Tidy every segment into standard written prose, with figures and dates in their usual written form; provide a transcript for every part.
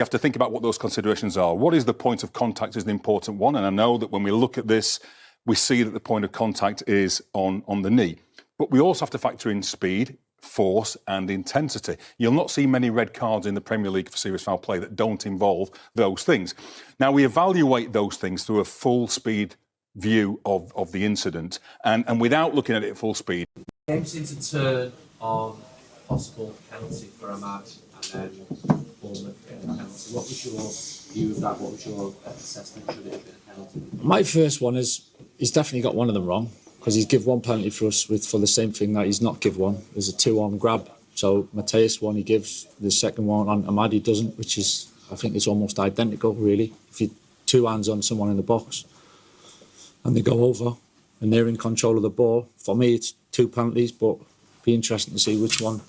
have to think about what those considerations are. What is the point of contact is the important one, and I know that when we look at this, we see that the point of contact is on the knee. But we also have to factor in speed, force and intensity. You'll not see many red cards in the Premier League for serious foul play that don't involve those things. Now, we evaluate those things through a full speed view of the incident, and without looking at it at full speed. Game seemed to turn on possible penalty for a match, and then Bournemouth get a penalty. What was your view of that? What was your assessment? Should it have been a penalty? My first one is he's definitely got one of them wrong, because he's give one penalty for us for the same thing that he's not give one. There's a two-arm grab. So Mateus one he gives, the second one on Ahmad he doesn't, which is, I think it's almost identical really. If you two hands on someone in the box and they go over and they're in control of the ball, for me it's two penalties, but it'd be interesting to see which one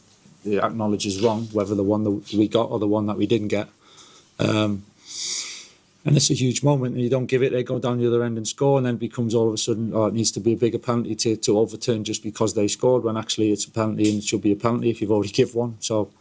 they acknowledge is wrong, whether the one that we got or the one that we didn't get. And it's a huge moment, and you don't give it, they go down the other end and score, and then it becomes all of a sudden, oh, it needs to be a bigger penalty to overturn just because they scored, when actually it's a penalty and it should be a penalty if you've already given one. So,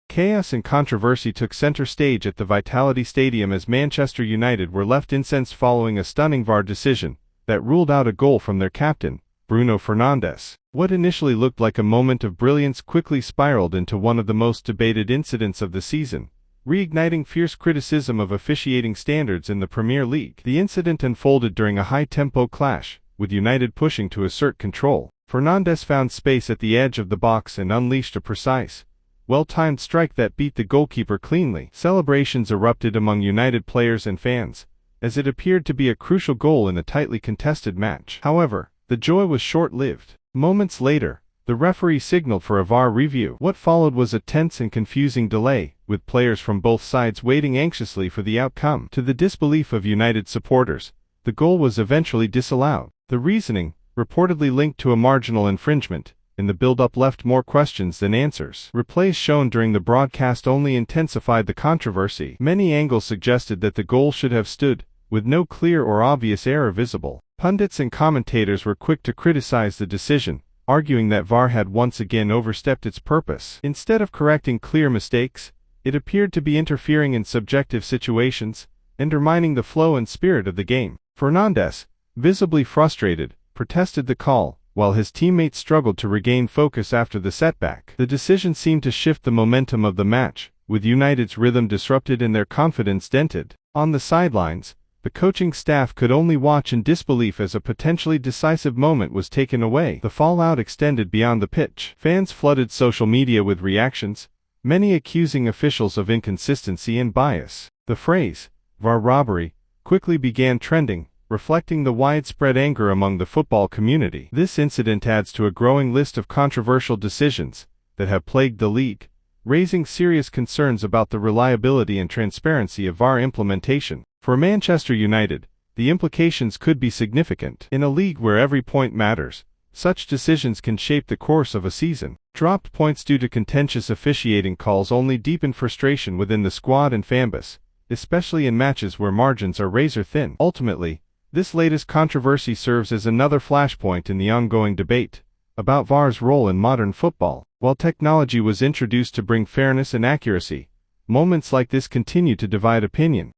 chaos and controversy took centre stage at the Vitality Stadium as Manchester United were left incensed following a stunning VAR decision that ruled out a goal from their captain, Bruno Fernandes. What initially looked like a moment of brilliance quickly spiraled into one of the most debated incidents of the season, reigniting fierce criticism of officiating standards in the Premier League. The incident unfolded during a high-tempo clash, with United pushing to assert control. Fernandes found space at the edge of the box and unleashed a precise, well-timed strike that beat the goalkeeper cleanly. Celebrations erupted among United players and fans, as it appeared to be a crucial goal in a tightly contested match. However, the joy was short-lived. Moments later, the referee signaled for a VAR review. What followed was a tense and confusing delay, with players from both sides waiting anxiously for the outcome. To the disbelief of United supporters, the goal was eventually disallowed. The reasoning, reportedly linked to a marginal infringement, in the build-up left more questions than answers. Replays shown during the broadcast only intensified the controversy. Many angles suggested that the goal should have stood, with no clear or obvious error visible. Pundits and commentators were quick to criticize the decision, arguing that VAR had once again overstepped its purpose. Instead of correcting clear mistakes, it appeared to be interfering in subjective situations, undermining the flow and spirit of the game. Fernandes, visibly frustrated, protested the call, while his teammates struggled to regain focus after the setback. The decision seemed to shift the momentum of the match, with United's rhythm disrupted and their confidence dented. On the sidelines, the coaching staff could only watch in disbelief as a potentially decisive moment was taken away. The fallout extended beyond the pitch. Fans flooded social media with reactions, many accusing officials of inconsistency and bias. The phrase, "Var Robbery," quickly began trending, reflecting the widespread anger among the football community. This incident adds to a growing list of controversial decisions that have plagued the league, raising serious concerns about the reliability and transparency of VAR implementation. For Manchester United, the implications could be significant. In a league where every point matters, such decisions can shape the course of a season. Dropped points due to contentious officiating calls only deepen frustration within the squad and fanbase, especially in matches where margins are razor-thin. Ultimately, this latest controversy serves as another flashpoint in the ongoing debate about VAR's role in modern football. While technology was introduced to bring fairness and accuracy, moments like this continue to divide opinion.